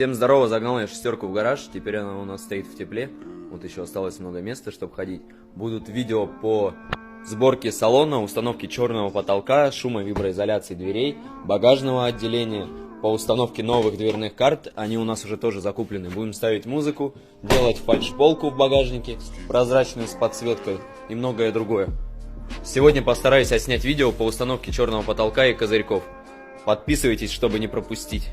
Всем здорово, загнал я шестерку в гараж, теперь она у нас стоит в тепле. Вот еще осталось много места, чтобы ходить. Будут видео по сборке салона, установке черного потолка, шумо- и виброизоляции дверей, багажного отделения, по установке новых дверных карт. Они у нас уже тоже закуплены. Будем ставить музыку, делать фальшполку в багажнике, прозрачную с подсветкой и многое другое. Сегодня постараюсь отснять видео по установке черного потолка и козырьков. Подписывайтесь, чтобы не пропустить.